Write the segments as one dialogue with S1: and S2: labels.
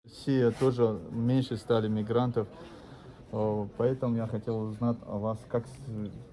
S1: Россия тоже меньше стали мигрантов, поэтому я хотел узнать о вас, как с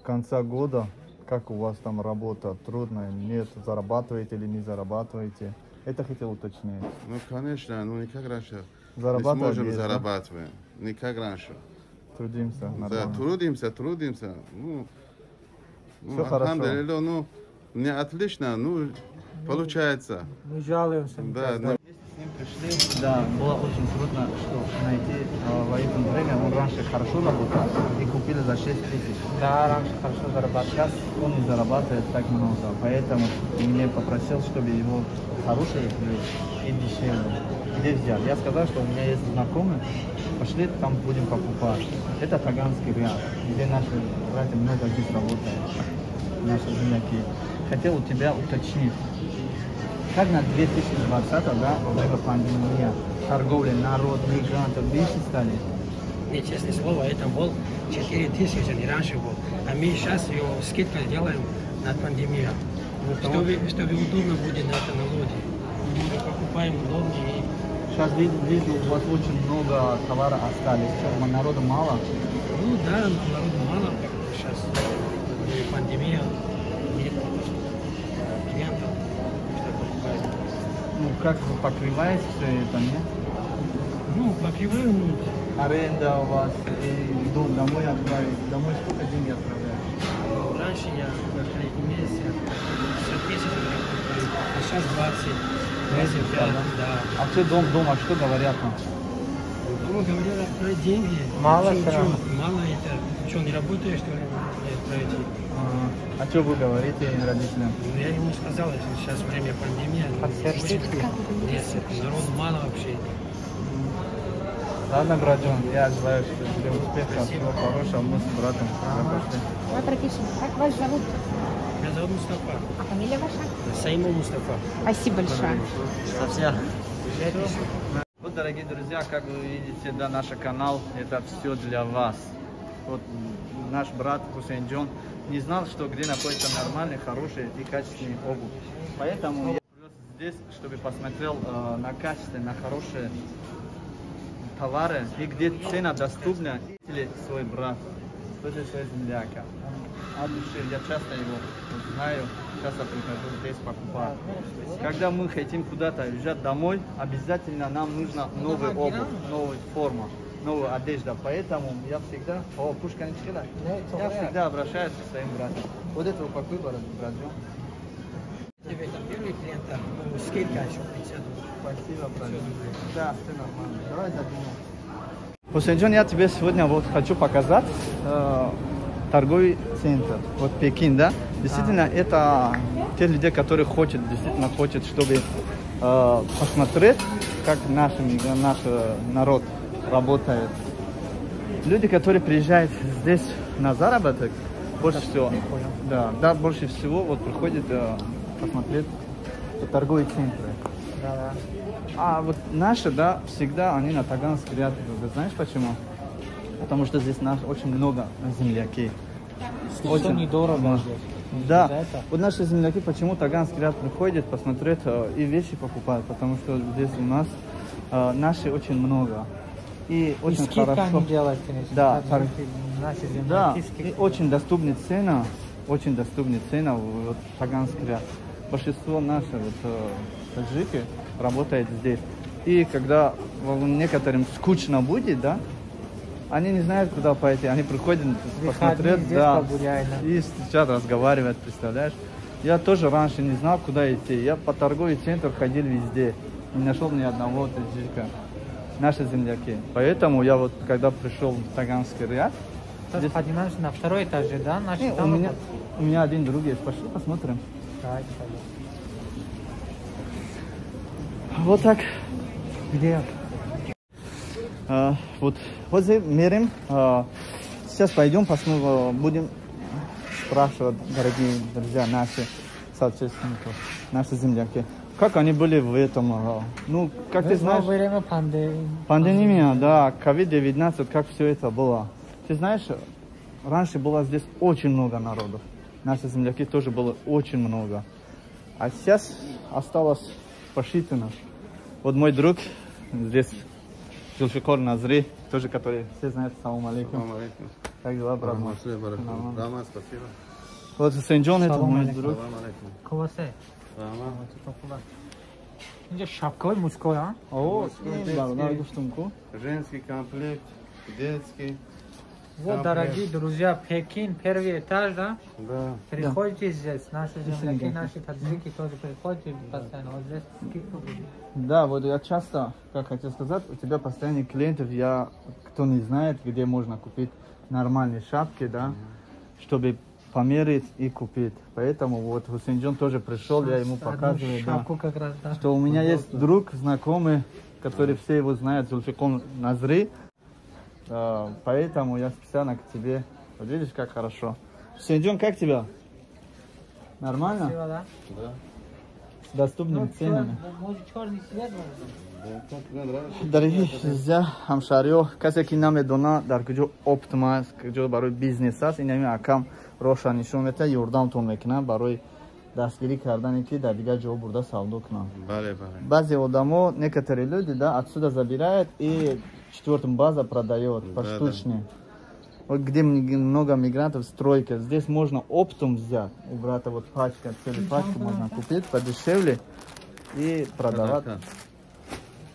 S1: конца года, как у вас там работа, трудно, нет, зарабатываете или не зарабатываете? Это хотел уточнить.
S2: Ну, конечно, ну не как раньше.
S1: Зарабатывать
S2: Не сможем
S1: есть, да?
S2: зарабатывать, не как раньше.
S1: Трудимся,
S2: Да,
S1: нормально.
S2: трудимся.
S1: Все хорошо.
S2: Ну, у меня отлично, ну, получается.
S3: Мы жалуемся.
S2: Да, ну,
S1: С ним пришли, да, было очень трудно что найти в это время. Он раньше хорошо работал и купили за 6 тысяч.
S3: Да, раньше хорошо зарабатывал.
S1: Сейчас он не зарабатывает так много, поэтому мне попросил, чтобы его хорошие и дешевле. Где взять? Я сказал, что у меня есть знакомый, пошли там будем покупать. Это Таганский ряд, где наши братья много здесь работают, наши земляки. Хотел у тебя уточнить, как на 2020, да, во время пандемии, торговля, народ, мигрантов, меньше стали?
S4: Нет, честное слово, это был 4000, не раньше был. А мы сейчас ее скидку делаем на пандемию. Чтобы удобно будет на это налоге. Мы покупаем удобнее.
S1: Сейчас вижу, у вас очень много товара остались. Народу мало?
S4: Ну да, народу мало. Сейчас пандемия, нет клиентов, что покупаем.
S1: Ну, как вы покрываете все это, нет?
S4: Ну, покрываем.
S1: Аренда у вас, и дом домой отправить. Домой сколько денег отправляешь?
S4: Раньше я на третий месяц 50 тысяч, а сейчас 20. 25, да.
S1: А все дома, что говорят нам?
S4: Ну, говорят, отправить деньги.
S3: Мало
S4: Чё,
S3: все равно.
S4: мало это. Что, не работаешь, что ли? Не отправить.
S1: А что вы говорите родителям?
S4: Ну, я ему сказал, что сейчас время пандемии.
S3: Подтвердите.
S4: Нет, народу мало вообще.
S1: Ладно, братан, я желаю тебе успеха, всего хорошего, мы с братом пошли.
S5: Давай пропишем. Как вас зовут?
S4: Меня зовут Мустафа.
S5: А фамилия ваша?
S4: Саиму Мустафа.
S5: Спасибо большое.
S1: Вот, дорогие друзья, как вы видите, да, наш канал, это все для вас. Вот наш брат Хусейнджон не знал, что где находится нормальный, хороший и качественный обувь. Поэтому я привез здесь, чтобы посмотрел на качество, на хорошие товары и где цена доступна. Или свой брат, тоже свой земляка. От души, я часто его знаю, часто прихожу здесь покупать. Когда мы хотим куда-то уезжать домой, обязательно нам нужна новая обувь, новая форма, новая одежда. Поэтому я всегда, пушка не чила, я всегда обращаюсь к своим братьям. Вот это упакуй, братья.
S4: Тебе там первый клиент, ну, скидка еще 50.
S1: Спасибо, братья. Да, все нормально. Давай задумаем. Хусейнджон, я тебе сегодня вот хочу показать торговый центр. Вот Пекин, да? Действительно, это те люди, которые действительно хотят, чтобы посмотреть, как наш народ работает. Люди, которые приезжают здесь на заработок, больше всего, больше всего вот приходят посмотреть торговые центры.
S3: Да.
S1: А вот наши, да, всегда они на Таганский ряд. Знаешь почему? Потому что здесь очень много земляки.
S3: Очень недорого здесь.
S1: Да, вот наши земляки почему Таганский ряд приходят посмотреть и вещи покупают, потому что здесь у нас наши очень много. И очень
S3: скидка
S1: хорошо.
S3: они делают, конечно.
S1: Да,
S3: наши земляки,
S1: да,
S3: скидка.
S1: и очень доступная цена вот Таганский ряд. Большинство наших таджики работает здесь. И когда некоторым скучно будет, да, они не знают, куда пойти. Они приходят посмотреть, да, и сейчас разговаривать, представляешь? Я тоже раньше не знал, куда идти. Я по торговый центр ходил везде. Не нашел ни одного таджика. Наши земляки. Поэтому я вот, когда пришел в Таганский ряд...
S3: Здесь поднимаемся на второй этаж, да?
S1: У меня один друг есть. Пошли посмотрим.
S3: Давайте.
S1: Вот так.
S3: Где?
S1: Вот здесь мерим. Сейчас пойдем, посмотрим, будем спрашивать, дорогие друзья, наши соотечественники, наши земляки, как они были в этом, ну, как ты знаешь,
S3: во время
S1: пандемия, да, COVID-19, как все это было. Ты знаешь, раньше было здесь очень много народов, наши земляки тоже было очень много, а сейчас осталось посчитано. Вот мой друг здесь Зульфикар Назри, тоже который все знают. Салам алейкум. Как дела, брат?
S2: Рама, спасибо.
S1: Вот Хусейнджон, это мой друг.
S3: Кувасе.
S2: Рама.
S3: Инде шапковый мужской, а?
S1: О, да, гуфтумку.
S2: Женский комплект, детский.
S3: Вот, дорогие друзья, Пекин, первый этаж, да?
S2: Да.
S3: Приходите здесь, наши земляки, наши таджики тоже приходите постоянно. Вот здесь скидку будет.
S1: Да, вот я часто, как хотел сказать, у тебя постоянные клиентов, кто не знает, где можно купить нормальные шапки, да, чтобы померить и купить. Поэтому вот Хусейнджон тоже пришел, я ему показываю,
S3: шапку как раз, да.
S1: что у меня есть друг, знакомый, который все его знают, Зульфикар Назри. Поэтому я специально к тебе. Вот видишь, как хорошо. Хусейнджон, как тебя? Нормально?
S3: Красиво, да?
S2: Да.
S1: С доступными ценами.
S3: Может, черный цвет можно?
S2: Как мне нравится.
S1: Дорогие друзья, ҳамшариё, касе ки намедона дар куҷо оптим аст, куҷо барои бизнес аст, инами акам роша нишон мета, ёрдамтон мекунам барои дастгирӣ кардане ки дар дигар ҷо бурда савдо кунам.
S2: Бале.
S1: Баъзе одамо, некоторые люди, да, отсюда забирают и четвертым база продает поштучно. Вот где много мигрантов, стройка, здесь можно оптом взять. У брата вот пачка, целую пачку можно купить подешевле и продавать.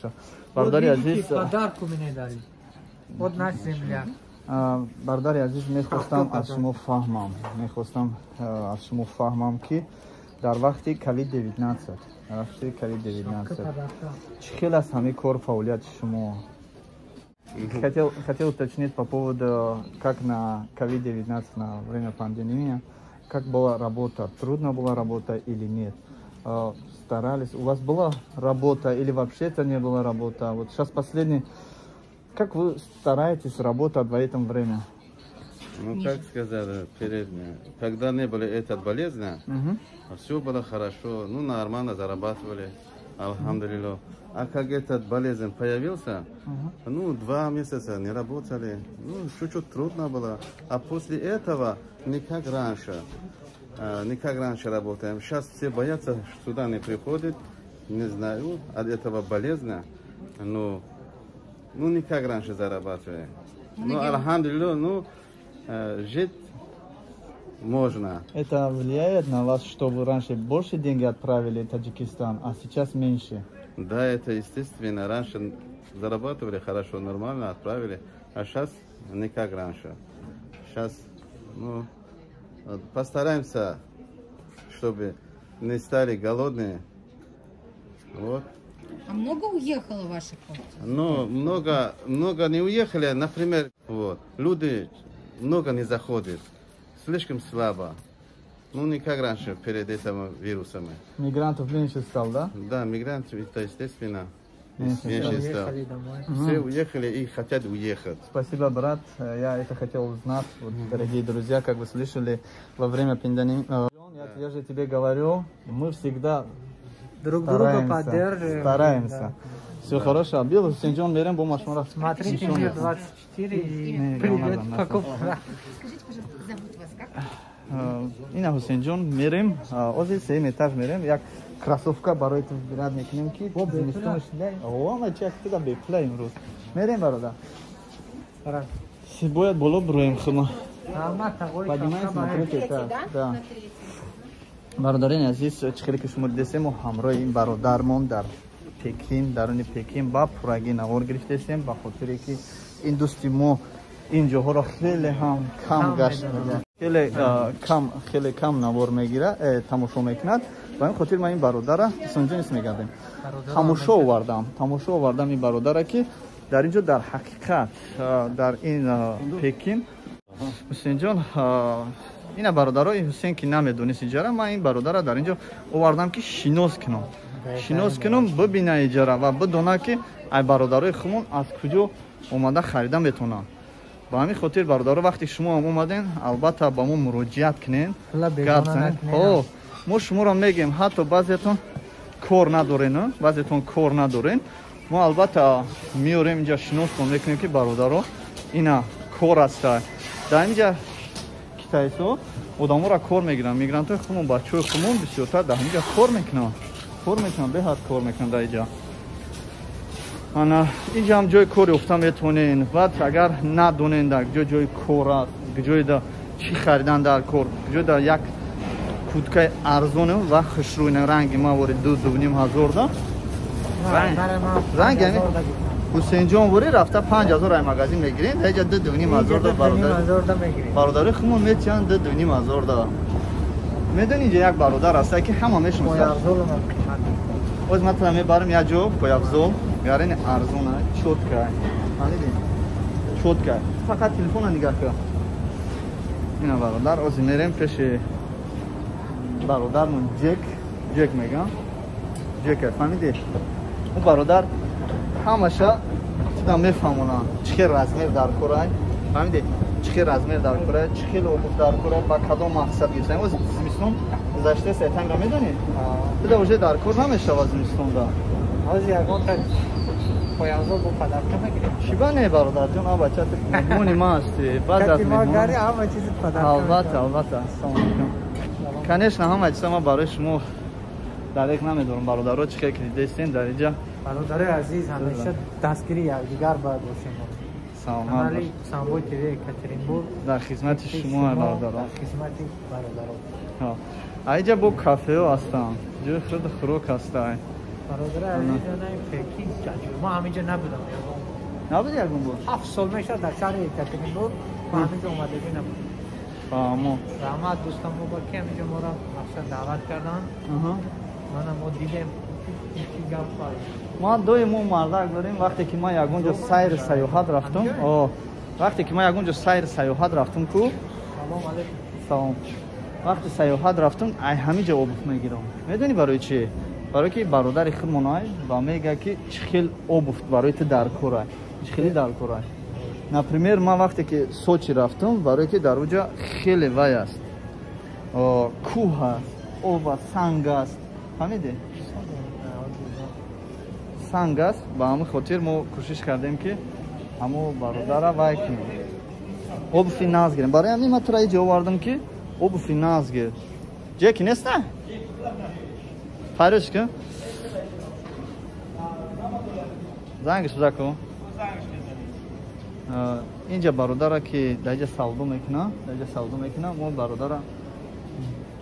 S3: Вот
S1: Бардари
S3: видите,
S1: Азиз,
S3: подарку мне дали. Вот наш земляк.
S1: Бардари Азиз, мехостам аз шумо фаҳмам ки дар вақти COVID-19 чӣ хел аст ҳамин кор фаъолияти шумо? Хотел уточнить по поводу, как на COVID-19, на время пандемии, как была работа, трудно была работа или нет? Старались, у вас была работа или вообще это не была работа? Вот сейчас последний, как вы стараетесь работать в этом время?
S2: Ну, как сказать, когда не было этой болезни, все было хорошо, ну, нормально зарабатывали, алхамдулилля. А как этот болезнь появился, ну, 2 месяца не работали, ну, чуть-чуть трудно было. А после этого не как раньше работаем. Сейчас все боятся, сюда не приходят, не знаю, от этого болезни, ну, не как раньше зарабатываем. Ну, алхамдулилля, ну, жить можно.
S1: Это влияет на вас, что вы раньше больше деньги отправили в Таджикистан, а сейчас меньше?
S2: Да, это естественно. Раньше зарабатывали хорошо, нормально, отправили, а сейчас не как раньше. Сейчас, ну, постараемся, чтобы не стали голодные. Вот.
S5: А много уехало ваших?
S2: Ну, много не уехали, например, вот, люди много не заходят, слишком слабо. Ну, не как раньше, перед этим вирусом.
S1: Мигрантов меньше стал, да?
S2: Да, мигрантов, это естественно, меньше стало.
S3: Уехали домой.
S2: Все уехали и хотят уехать.
S1: Спасибо, брат. Я это хотел узнать. Вот, дорогие друзья, как вы слышали, во время пандемии, я же тебе говорю, мы всегда
S3: Друг друга поддерживаем.
S1: Стараемся.
S3: Да.
S1: Все хорошо. Бил Хусейнджон, берем бумажку.
S3: Смотрите, мир 24 и привет покупка.
S5: Скажите, пожалуйста, зовут вас как?
S1: Ина Хусейнджон, мерим, ози 7 этаж мерим, як кроссовка барои ту бирад мекунем ки зимистонш дай. О, ма чак туда бепла имрӯз. Мерим барода. Бояд боло броем хума. Поднимай, смотрите этаж. Да. Бародарин азиз, чихеле ки шумо дидесем, мо ҳамроҳи ин бародармон дар Пекин, даруни Пекин ба пурагӣ навор гирифтесем, ба хотире ки ин дӯсти мо ин ҷоҳоро хеле ҳам кам гашт хеле кам навор мегира, тамошо мекунад. Ба ин хотир ман ин бародара Хусейнҷон исм мегардем. Тамошо овардам ин бародара ки дар ин ҷо дар ҳақиқат дар ин Пекин Хусейнҷон ина бародарои Ҳусейн ки намедонист иҷара, ман ин бародара дар ин ҷо овардам ки шинос кунам, бибина иҷара ва бидона ки ай бародарои хумон аз куҷо омада харида метавонанд. Ба ҳамин хотир бародаро, вақте шумо ҳам омаден, албатта ба мо муроҷиат кунен, гап занед. Мо шуморо мегем, ҳатто баъзетон кор надорен, мо албатта меорем инҷа шиностон мекунем ки бародаро ина кор аста. Дар инҷа китайсо одаморо кор мегиранд, мигрантои хумон, бачаҳои хумон бисёртар дар инҷа кор мекунанд, беҳад кор мекунанд дар инҷа. Ана инҷам ҷои кори уфта метонен. Баъд агар надонен дар ҷои кор аст, ҷоида чӣ харидан дар кор, ҷоида як курткаи арзоне ва хушрӯйна ранги мавори 2,5 да. Ранги Ҳусейнҷон вори рафта 5,000 ай магазин мегирин, ҳеҷа 2,5 да бародари хумон метиҳан 2,5 да. Медони инҷа як бародар аста ки ҳама мешиносад. Оз матлаб мебарам як ҷо пояфзол, гарини арзона, чотка. Ҳамиди? Чотка. Фақат телефона нигоҳ кун. Ина бародар, оз мерем пеши бародармон Ҷек мегам. Ҷек, фаҳмиди? У бародар ҳамаша чида мефаҳмонанд. Чӣ хел размер дар корай? Фаҳмиди? Чӣ хел размер дар корай? Чӣ хел обув дар корай? Ба кадом мақсад гирифтан? Оз зимистон гузашта сайтанга медонӣ? Бида уже дар кор намешавад зимистонда.
S3: Оз ягон так пояфзол бо падарка мегирем.
S1: Шиба не бародарҷон, а бача меҳмони ма ҳасти. Баъд аз меҳмон
S3: ҳама чизи падарка.
S1: албатта. Ассалому алайкум. Конечно, ҳама чиза ма барои шумо дарек намедорам. Бародаро чӣ хел ки дидестен дар инҷа.
S3: Бародари азиз, ҳамеша дастгири якдигар бояд бошем.
S1: Саломат
S3: бош. Самбой ТВ Екатеринбург
S1: дар хизмати шумо бародаро.
S3: Дар хизмати бародаро.
S1: Айҷа бо кафео ҳастам. ҷои худ хӯрок ҳастай.
S3: Бародари азиз, онаи Пекин ҷаҷӯ. Ма ҳаминҷа набудам.
S1: Набуди ягон бор?
S3: 7 сол мешад дар шаҳри Екатеринбург. Ма ҳаминҷа омадагӣ набудам.
S1: Фаҳмо.
S3: Раҳмат дӯстам мубарки ҳаминҷа моро мақсад даъват карданд. Мана мо дидем ки гап фарқ.
S1: ма доимо мардак дорем. Вақте ки ма ягонҷо сайри саёҳат рафтум, вақте ки ма ягонҷо сайри саёҳат рафтум ку
S3: Салом алейкум.
S1: салом. Вақти саёҳат рафтум, ай ҳаминҷа обув мегирам. Медонӣ барои чӣ? Барое ки бародари худмонай ба мега ки чӣ хел обув барои ту дар корай. Чӣ хели дар корай. Например, ман вақте ки Сочи рафтум, барое ки дар уҷа хеле вай аст. Кӯҳ аст, об аст, санг аст. Фаҳмиди? Санг аст. Ба ҳамин хотир мо кӯшиш кардем ки ҳамо бародара вай кунем. Обуви наз гирем. Барои ҳамин ман тура иҷо овардам ки обуви наз гир. Ҷеки неста? Пайрӯш кун. Зангиш биза кун. Инҷа бародара ки даҷа савдо мекуна, мо бародара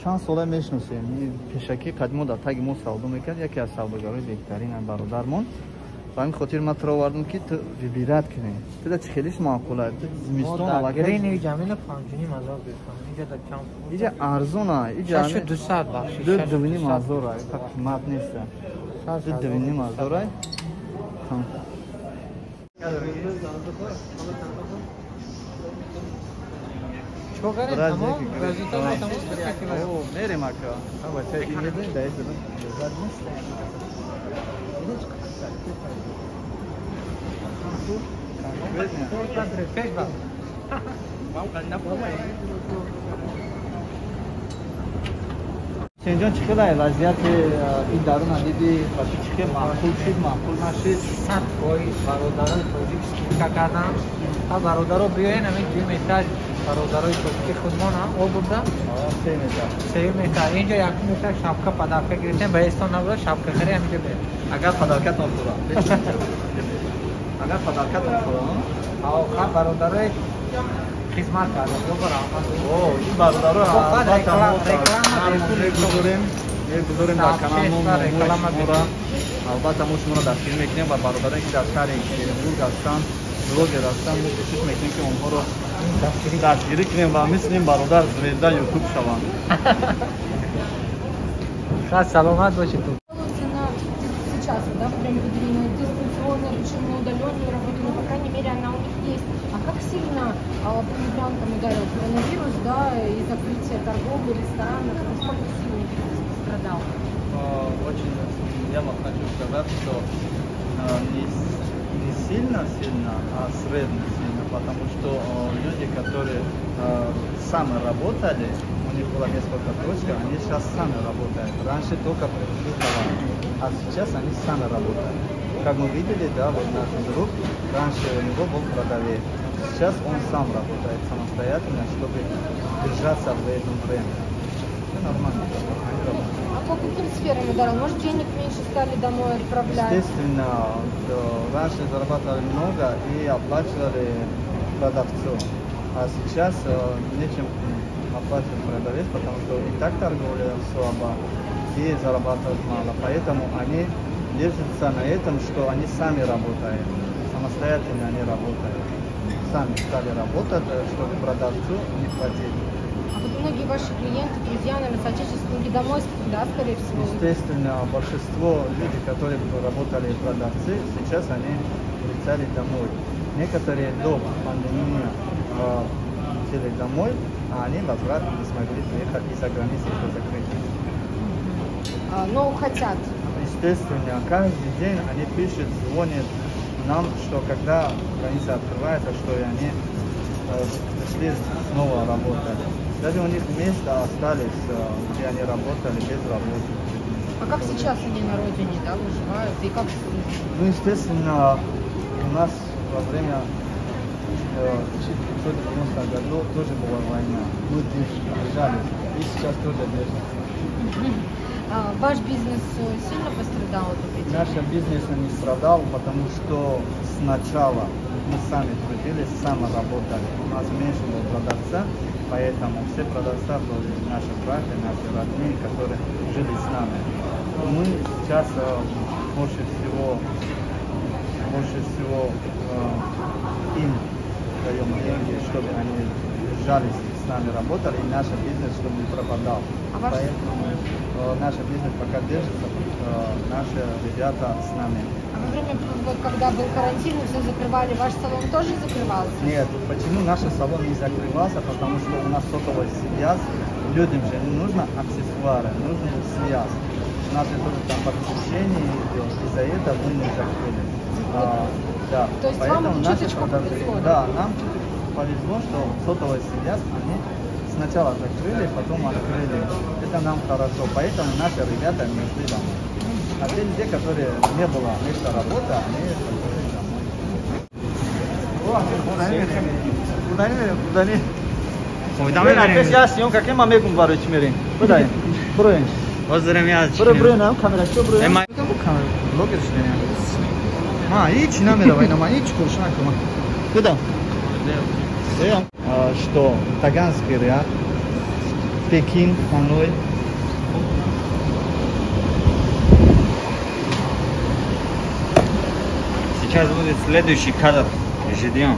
S1: чанд сола мешиносем. Пешакӣ қадимо дар таги мо савдо мекард, яке аз савдогарои беҳтарин бародармон. Ба ҳамин хотир ман туро овардам ки ту вибират кунем. Туда чӣ хелиш маъқул аст? Зимистон аллакай.
S3: Грини ҷамина 5,500 гирифтам. Инҷа дар кам.
S1: Иҷа арзона, иҷа
S3: 6200 бахшиш.
S1: 2,5 ай, так қимат нест. 2,5 ай.
S3: Чико карем? Тамом? Вазитаро тамом кардем.
S1: О, мерем ака. Бача ин медонӣ даи зада. Зад нест. Ҳусейнҷон чӣ хел ай вазъияти ин даруна диди ва чӣ хел маъқул шуд, маъқул нашуд?
S3: 100% бародарои тоҷик скидка кардам. Ҳа бародаро биёен ҳамин 2 метр бародарои тоҷики худмона обуда 3 метр. Инҷа 1 метр шапка падарка гирифтем. Ба эстон набуда шапка хари ҳаминҷа бе.
S1: Агар падаркатон хӯра. Агар падаркатон хӯра.
S3: Охир бародарои хизмат кардам. Бо раҳмат.
S1: Ин бародаро мегузорем дар канал мо. Албатта мо шуморо дастгирӣ мекунем ва бародароне ки дар шаҳри Екатеринбург ҳастанд, блогер ҳастанд, мо кӯшиш мекунем ки онҳоро дастгирӣ кунем ва мисли ин бародар звезда ютуб шаванд.
S3: Саломат бошед.
S5: Сейчас, да, прям выделена дистанционная, причем на удаленную работу, но, по крайней мере, она у них есть. А как сильно по мигрантам ударил коронавирус, да, и закрытие торговли, ресторанов, насколько сильно пострадал?
S1: Очень я вам хочу сказать, что не сильно, а средне сильно, потому что люди, которые сами работали, у них было несколько точек, они сейчас сами работают. Раньше только присутствовали, а сейчас они сами работают. Как мы видели, да, вот наш друг, раньше у него был продавец. Сейчас он сам работает самостоятельно, чтобы держаться в этом бренде. Все нормально, они работают.
S5: по каким сферам ударил? Может, денег меньше стали домой отправлять?
S1: Естественно, раньше зарабатывали много и оплачивали продавцу. А сейчас нечем оплачивать продавец, потому что и так торговля слаба, и зарабатывают мало. Поэтому они держатся на этом, что они сами работают, самостоятельно они работают. Сами стали работать, чтобы продавцу не платить.
S5: А вот многие ваши клиенты, друзья, наверное, соотечественники домой, да, скорее всего?
S1: Естественно, большинство людей, которые работали продавцы, сейчас они улетели домой. Некоторые до пандемии летели домой, а они возврат не смогли приехать из-за границы, это закрыто.
S5: Но хотят.
S1: Естественно, каждый день они пишут, звонят нам, что когда граница открывается, что они пришли снова работать. Даже у них места остались, где они работали без работы.
S5: А как сейчас они на родине, да, выживают? И как?
S1: Ну, естественно, у нас во время 1990 году тоже была война. Мы держались, и сейчас тоже держимся.
S5: Ваш бизнес сильно пострадал от этого?
S1: Наш бизнес не страдал, потому что сначала мы сами трудились, сами работали. У нас меньше было продавца, поэтому все продавцы были наши братья, наши родные, которые жили с нами. Мы сейчас больше всего им даем деньги, чтобы они держались с нами, работали, и наш бизнес, чтобы не пропадал. Поэтому наш бизнес пока держится, наши ребята с нами.
S5: А во время, вот, когда был карантин, вы все закрывали, ваш салон тоже закрывался?
S1: Нет, почему наш салон не закрывался? Потому что у нас сотовая связь, людям же не нужно аксессуары, нужна связь. У нас тоже там подключение идет, из-за этого мы не закрыли. Да.
S5: То есть
S1: поэтому
S5: вам чуточку повезло?
S1: Да, нам повезло, что сотовая связь, они сначала закрыли, потом открыли. Это нам хорошо, поэтому наши ребята не ушли домой. А те люди, которые не было места работы, они пошли домой. Куда съемка, кем мы могем говорить, мири? Куда? Броин. Броин, камера, что броин? Блогер что ли? Ич номер, давай, ич куршак, куда? Что Таганский ряд, Пекин, Ханой.
S6: Сейчас будет следующий кадр. Ждем.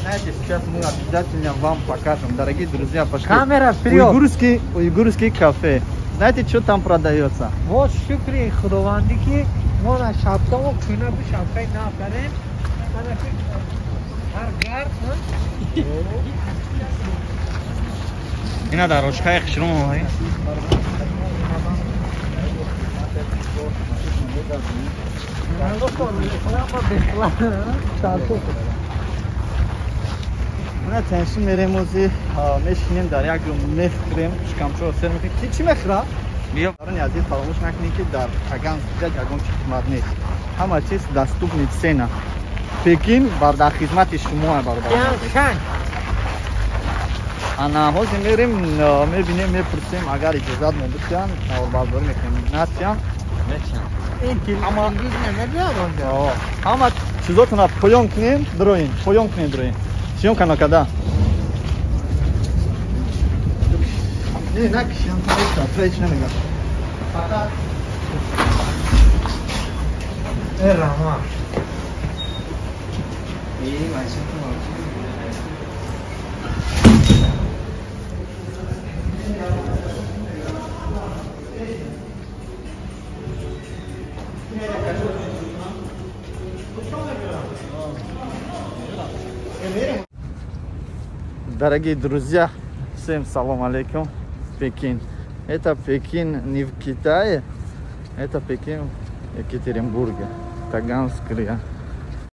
S1: Знаете, сейчас мы обязательно вам покажем, дорогие друзья, пошли.
S3: Камера вперед!
S1: Уйгурский кафе. Знаете, что там продается?
S3: Вот шукри худовандики, вон шапкаму, кюнабу шапкай нафарем, аргар,
S6: Ина дорожка хшрум.
S1: Մենք ցենսի մերեմոզի մեշինեն դարյագում մեղրեմ շկամչո սերմի քիչ մեղրա Мир азиз помощники дар Таганский Агончик Маднет. Хамачис доступны цена. Пекин барда хизмати шумо барда. Ана хози мерим мебинем мепрсем агар иҷозат мебудсан бардор мекунем насям. Ама ама чизотуна поён кунем дроин, поён кунем дроин. Съемка на когда? Не, на съемка, отлично мега.
S3: Рама.
S1: Дорогие друзья, всем салам алейкум, Пекин. Это Пекин не в Китае, это Пекин в Екатеринбурге, Таганский.